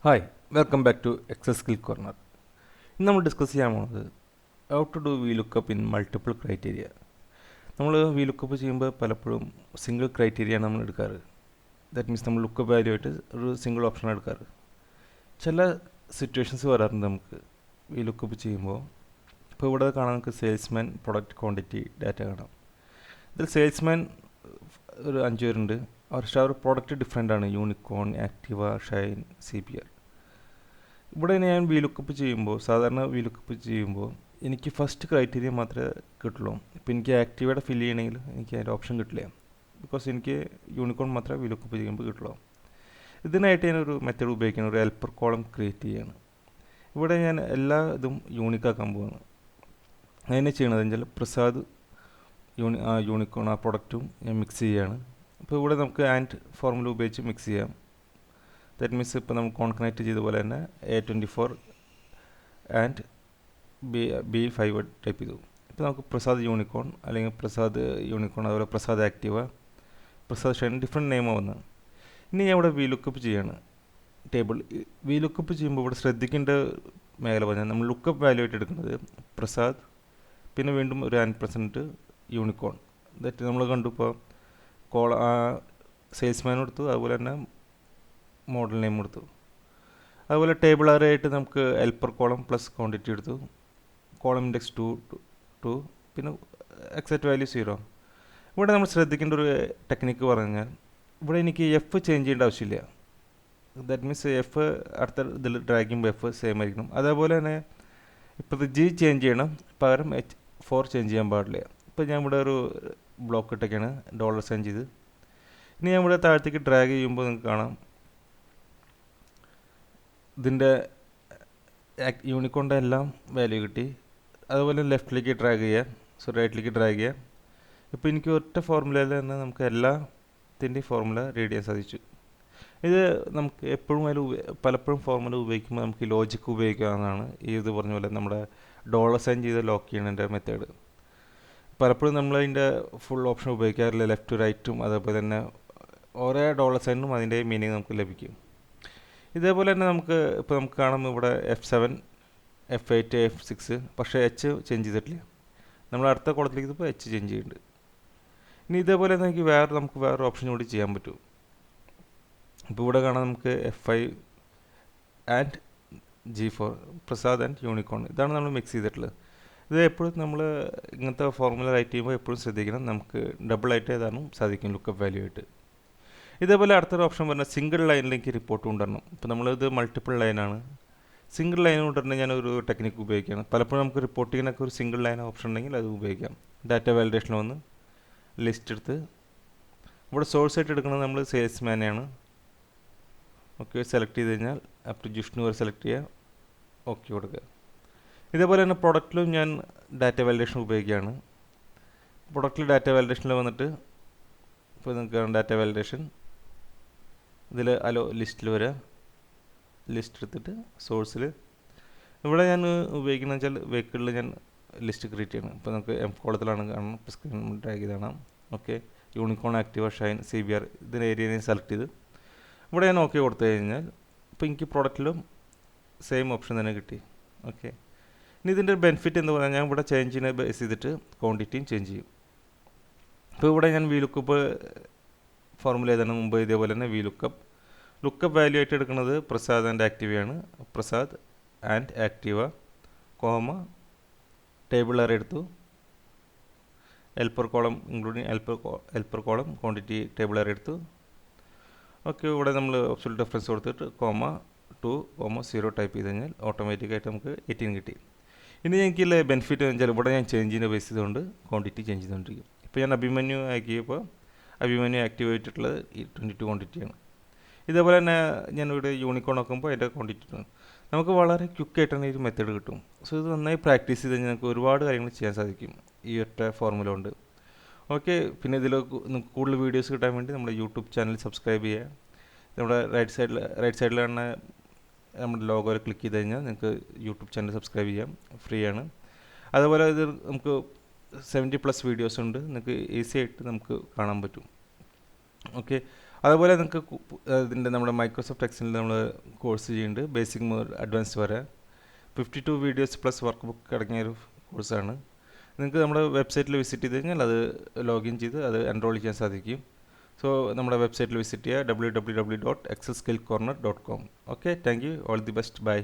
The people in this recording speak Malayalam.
Hi welcome back to Excel skill corner. ഇന്ന് നമ്മൾ ഡിസ്കസ് ചെയ്യാൻ പോകുന്നത് how to do VLOOKUP in multiple criteria. നമ്മൾ വി ലുക്കപ്പ് ചെയ്യുമ്പോൾ പലപ്പോഴും സിംഗിൾ ക്രൈറ്റീരിയ നമ്മൾ എടുക്കാറ്. ദാറ്റ് മീൻസ് നമ്മൾ ലുക്കപ്പ് വാല്യൂ ആയിട്ട് ഒരു സിംഗിൾ ഓപ്ഷൻ എടുക്കാറ്. ചില സിറ്റുവേഷൻസ് വരാറുണ്ട് നമുക്ക് വി ലുക്കപ്പ് ചെയ്യുമ്പോൾ. ഇപ്പോൾ ഇവിടെ കാണാൻ നമുക്ക് സെയിൽസ്മാൻ, പ്രൊഡക്റ്റ്, ക്വാണ്ടിറ്റി ഡാറ്റ കാണാം. ഇതിൽ സെയിൽസ്മാൻ ഒരു 5 പേരുണ്ട്. പക്ഷേ അവർ പ്രോഡക്റ്റ് ഡിഫറെൻ്റ് ആണ്. Unicorn, Activa, Shine, CPR. ഇവിടെ ഞാൻ വി ലുക്കപ്പ് ചെയ്യുമ്പോൾ, സാധാരണ വി ലുക്കപ്പ് ചെയ്യുമ്പോൾ എനിക്ക് ഫസ്റ്റ് ക്രൈറ്റീരിയ മാത്രമേ കിട്ടുള്ളൂ. ഇപ്പോൾ എനിക്ക് ആക്റ്റീവയുടെ ഫില്ല് ചെയ്യണമെങ്കിൽ എനിക്ക് അതിൻ്റെ ഓപ്ഷൻ കിട്ടില്ല. ബിക്കോസ് എനിക്ക് യൂണിക്കോൺ മാത്രമേ വി ലുക്കപ്പ് ചെയ്യുമ്പോൾ കിട്ടുള്ളൂ. ഇതിനായിട്ട് ഞാനൊരു മെത്തേഡ് ഉപയോഗിക്കുന്നത് ഒരു ഹെൽപ്പർ കോളം ക്രിയേറ്റ് ചെയ്യുകയാണ്. ഇവിടെ ഞാൻ എല്ലാ ഇതും യൂണിക്കാക്കാൻ പോവുകയാണ്. അതിനെ ചെയ്യണത് വെച്ചാൽ പ്രസാദ് യൂണിക്കോൺ ആ പ്രൊഡക്റ്റും ഞാൻ മിക്സ് ചെയ്യുകയാണ്. ഇപ്പോൾ ഇവിടെ നമുക്ക് ആൻഡ് ഫോർമുല ഉപയോഗിച്ച് മിക്സ് ചെയ്യാം. ദാറ്റ് മീൻസ് ഇപ്പോൾ നമ്മൾ കോൺകണക്റ്റ് ചെയ്ത പോലെ തന്നെ A24 ആൻഡ് B5 ടൈപ്പ് ചെയ്തു. ഇപ്പോൾ നമുക്ക് പ്രസാദ് യൂണിക്കോൺ അല്ലെങ്കിൽ പ്രസാദ് യൂണിക്കോൺ, അതുപോലെ Prasad Activa, Prasad Shine different name ആവുന്നത്. ഇനി ഞാൻ ഇവിടെ വി ലുക്കപ്പ് ചെയ്യാണ്. ടേബിൾ വി ലുക്കപ്പ് ചെയ്യുമ്പോൾ ഇവിടെ ശ്രദ്ധിക്കേണ്ട മേഖല പറഞ്ഞാൽ നമ്മൾ ലുക്കപ്പ് വാല്യൂ ആയിട്ട് എടുക്കുന്നത് പ്രസാദ്, പിന്നെ വീണ്ടും ഒരു %, യൂണിക്കോൺ. ദാറ്റ് നമ്മൾ കണ്ടു. ഇപ്പോൾ സെയിൽസ്മാനും എടുത്തു, അതുപോലെ തന്നെ മോഡൽ നെയിം എടുത്തു. അതുപോലെ ടേബിൾ അറേ ആയിട്ട് നമുക്ക് ഹെൽപ്പർ കോളം പ്ലസ് ക്വാണ്ടിറ്റി എടുത്തു. കോളം ഇൻഡെക്സ് 2, പിന്നെ എക്സാക്റ്റ് വാല്യൂ 0. ഇവിടെ നമ്മൾ ശ്രദ്ധിക്കേണ്ട ഒരു ടെക്നിക്ക് പറഞ്ഞാൽ ഇവിടെ എനിക്ക് എഫ് ചേഞ്ച് ചെയ്യേണ്ട ആവശ്യമില്ല. ദാറ്റ് മീൻസ് എഫ് അടുത്ത ഇതിൽ ഡ്രാഗ് ചെയ്യുമ്പോൾ എഫ് സെയിം ആയിരിക്കണം. അതേപോലെ തന്നെ ഇപ്പോൾ G ചേഞ്ച് ചെയ്യണം, പകരം H4 ചേഞ്ച് ചെയ്യാൻ പാടില്ല. ഇപ്പോൾ ഞാൻ ഇവിടെ ഒരു ബ്ലോക്ക് ഇട്ടൊക്കെയാണ് $സൈൻ ചെയ്ത്. ഇനി ഞാൻ ഇവിടെ താഴത്തേക്ക് ഡ്രാഗ് ചെയ്യുമ്പോൾ നിങ്ങൾക്ക് കാണാം ഇതിൻ്റെ യൂണിക്കോണിൻ്റെ എല്ലാം വാല്യൂ കിട്ടി. അതുപോലെ ലെഫ്റ്റിലേക്ക് ഡ്രാഗ് ചെയ്യുക, റൈറ്റിലേക്ക് ഡ്രാഗ് ചെയ്യുക. ഇപ്പോൾ എനിക്ക് ഒറ്റ ഫോർമുലയിൽ തന്നെ നമുക്ക് എല്ലാത്തിൻ്റെയും ഫോർമുല റീഡ് ചെയ്യാൻ സാധിച്ചു. ഇത് നമുക്ക് എപ്പോഴും പലപ്പോഴും ഫോർമുല ഉപയോഗിക്കുമ്പോൾ നമുക്ക് ലോജിക്ക് ഉപയോഗിക്കാവുന്നതാണ്. ഇത് പറഞ്ഞ പോലെ നമ്മുടെ $സൈൻ ചെയ്ത് ലോക്ക് ചെയ്യണതിൻ്റെ മെത്തേഡ്. പലപ്പോഴും നമ്മളതിൻ്റെ ഫുൾ ഓപ്ഷൻ ഉപയോഗിക്കാറില്ല. ലെഫ്റ്റ് റൈറ്റും അതേപോലെ തന്നെ ഓരോ $സൈനും അതിൻ്റെ മീനിങ് നമുക്ക് ലഭിക്കും. ഇതേപോലെ തന്നെ നമുക്ക് കാണാം ഇവിടെ F7, F8, F6, പക്ഷേ H ചേഞ്ച് ചെയ്തിട്ടില്ല. നമ്മൾ അടുത്ത കോളത്തിലേക്ക് ഇപ്പോൾ H ചേഞ്ച് ചെയ്യുന്നുണ്ട്. ഇനി ഇതേപോലെ നമുക്ക് വേറെ ഓപ്ഷൻ കൂടി ചെയ്യാൻ പറ്റും. ഇപ്പോൾ ഇവിടെ കാണാം നമുക്ക് F5 and G4, Prasad and unicorn. ഇതാണ് നമ്മൾ മിക്സ് ചെയ്തിട്ടുള്ളത്. ഇത് എപ്പോഴും നമ്മൾ ഇങ്ങനത്തെ ഫോർമുല റൈറ്റ് ചെയ്യുമ്പോൾ എപ്പോഴും ശ്രദ്ധിക്കണം, നമുക്ക് ഡബിളായിട്ട് എഴുതാനും സാധിക്കും ലുക്കപ്പ് വാല്യൂ ആയിട്ട്. ഇതേപോലെ അടുത്തൊരു ഓപ്ഷൻ പറഞ്ഞാൽ സിംഗിൾ ലൈനിലേക്ക് റിപ്പോർട്ട് കൊണ്ടുവരണം. ഇപ്പോൾ നമ്മളിത് മൾട്ടിപ്പിൾ ലൈനാണ്. സിംഗിൾ ലൈൻ കൊണ്ടുവരണം ഞാനൊരു ടെക്നിക്ക് ഉപയോഗിക്കുകയാണ്. പലപ്പോഴും നമുക്ക് റിപ്പോർട്ടിങ്ങിനൊക്കെ ഒരു സിംഗിൾ ലൈൻ ഓപ്ഷൻ ഉണ്ടെങ്കിൽ അത് ഉപയോഗിക്കാം. ഡാറ്റ വാലിഡേഷനിൽ വന്ന് ലിസ്റ്റ് എടുത്ത് ഇവിടെ സോഴ്സ് ആയിട്ട് എടുക്കുന്നത് നമ്മൾ സെയിൽസ്മാനെയാണ്. ഓക്കെ, സെലക്ട് ചെയ്ത് കഴിഞ്ഞാൽ അപ് ടു ജിഷ്ണു വരെ സെലക്ട് ചെയ്യുക, ഓക്കെ കൊടുക്കുക. ഇതേപോലെ തന്നെ പ്രൊഡക്റ്റിലും ഞാൻ ഡാറ്റ വാലിഡേഷൻ ഉപയോഗിക്കുകയാണ്. പ്രൊഡക്റ്റിൽ ഡാറ്റ വാലിഡേഷനിൽ വന്നിട്ട് ഇപ്പോൾ നിങ്ങൾക്ക് ഡാറ്റ വാലിഡേഷൻ ഇതിൽ ലിസ്റ്റിൽ വരിക, ലിസ്റ്റ് എടുത്തിട്ട് സോഴ്സിൽ ഇവിടെ ഞാൻ ഉപയോഗിക്കുന്നത് വെച്ചാൽ വെഹിക്കിളിൽ ഞാൻ ലിസ്റ്റ് ക്രിയേറ്റ് ചെയ്യണം. ഇപ്പോൾ നമുക്ക് കോളത്തിലാണ് കാണണം, ഇപ്പോൾ സ്ക്രീൻ ഡ്രാഗ് ചെയ്ത് കാണാം. Okay, Unicorn, Activa, Shine, CBR ഇതിൻ്റെ ഏരിയ ഞാൻ സെലക്ട് ചെയ്ത് ഇവിടെ ഞാൻ ഓക്കെ കൊടുത്തു കഴിഞ്ഞാൽ ഇപ്പോൾ എനിക്ക് പ്രൊഡക്റ്റിലും സെയിം ഓപ്ഷൻ തന്നെ കിട്ടി. ഓക്കെ, ഇനി ഇതിൻ്റെ ബെനിഫിറ്റ് എന്ന് പറഞ്ഞാൽ ഞാൻ ഇവിടെ ചേഞ്ചിനെ ബേസ് ചെയ്തിട്ട് ക്വാണ്ടിറ്റിയും ചേഞ്ച് ചെയ്യും. ഇപ്പോൾ ഇവിടെ ഞാൻ വി ലുക്കപ്പ് ഫോർമുല ചെയ്തതിന് മുമ്പ് ഇതേപോലെ തന്നെ ലുക്കപ്പ് വാല്യൂ ആയിട്ട് എടുക്കുന്നത് പ്രസാദ് ആൻഡ് ആക്റ്റീവയാണ്. Prasad and Activa, table array എടുത്തു, helper column including helper column quantity table array എടുത്തു. ഓക്കെ, ഇവിടെ നമ്മൾ അബ്സൊല്യൂട്ട് ഡിഫറൻസ് കൊടുത്തിട്ട് 2, 0 ടൈപ്പ് ചെയ്ത് കഴിഞ്ഞാൽ ഓട്ടോമാറ്റിക്കായിട്ട് നമുക്ക് 18 കിട്ടി. ഇനി എനിക്കുള്ള ബെനിഫിറ്റ് എന്ന് വെച്ചാൽ ഇവിടെ ഞാൻ ചേഞ്ചിനെ ബേസ് ചെയ്തുകൊണ്ട് ക്വാണ്ടിറ്റി ചേഞ്ച് ചെയ്തുകൊണ്ടിരിക്കും. ഇപ്പോൾ ഞാൻ അഭിമന്യു ആക്കിയപ്പോൾ അഭിമന്യു ആക്റ്റീവ് ആയിട്ടുള്ളത് 22 ക്വാണ്ടിറ്റിയാണ്. ഇതേപോലെ തന്നെ ഞാനിവിടെ യൂണിക്കോൺ നോക്കുമ്പോൾ അതിൻ്റെ ക്വാണ്ടിറ്റി നമുക്ക് വളരെ ക്വിക്കായിട്ട് തന്നെ ഒരു മെത്തേഡ് കിട്ടും. സോ ഇത് നന്നായി പ്രാക്ടീസ് ചെയ്ത് കഴിഞ്ഞാൽ നമുക്ക് ഒരുപാട് കാര്യങ്ങൾ ചെയ്യാൻ സാധിക്കും ഈ ഒറ്റ ഫോർമുല കൊണ്ട്. ഓക്കെ, പിന്നെ ഇതിൽ കൂടുതൽ വീഡിയോസ് കിട്ടാൻ വേണ്ടി നമ്മുടെ യൂട്യൂബ് ചാനൽ സബ്സ്ക്രൈബ് ചെയ്യുക. നമ്മുടെ റൈറ്റ് സൈഡിൽ കാണുന്ന നമ്മുടെ ലോഗോയിൽ ക്ലിക്ക് ചെയ്ത് കഴിഞ്ഞാൽ നിങ്ങൾക്ക് യൂട്യൂബ് ചാനൽ സബ്സ്ക്രൈബ് ചെയ്യാം, ഫ്രീ ആണ്. അതുപോലെ ഇത് നമുക്ക് 70+ വീഡിയോസ് ഉണ്ട്, നിങ്ങൾക്ക് ഈസി ആയിട്ട് നമുക്ക് കാണാൻ പറ്റും. ഓക്കെ, അതുപോലെ നിങ്ങൾക്ക് ഇതിൻ്റെ നമ്മുടെ മൈക്രോസോഫ്റ്റ് എക്സലിൽ നമ്മൾ കോഴ്സ് ചെയ്യുന്നുണ്ട്, ബേസിക് മുതൽ അഡ്വാൻസ് വരെ 52 വീഡിയോസ് പ്ലസ് വർക്ക് ബുക്ക് അടങ്ങിയൊരു കോഴ്സാണ്. നിങ്ങൾക്ക് നമ്മുടെ വെബ്സൈറ്റിൽ വിസിറ്റ് ചെയ്ത് കഴിഞ്ഞാൽ അത് ലോഗിൻ ചെയ്ത് അത് എൻറോൾ ചെയ്യാൻ സാധിക്കും. സോ നമ്മുടെ വെബ്സൈറ്റിൽ വിസിറ്റ് ചെയ്യുക www.excelskillcorner.com. Okay, thank you, all the best, by.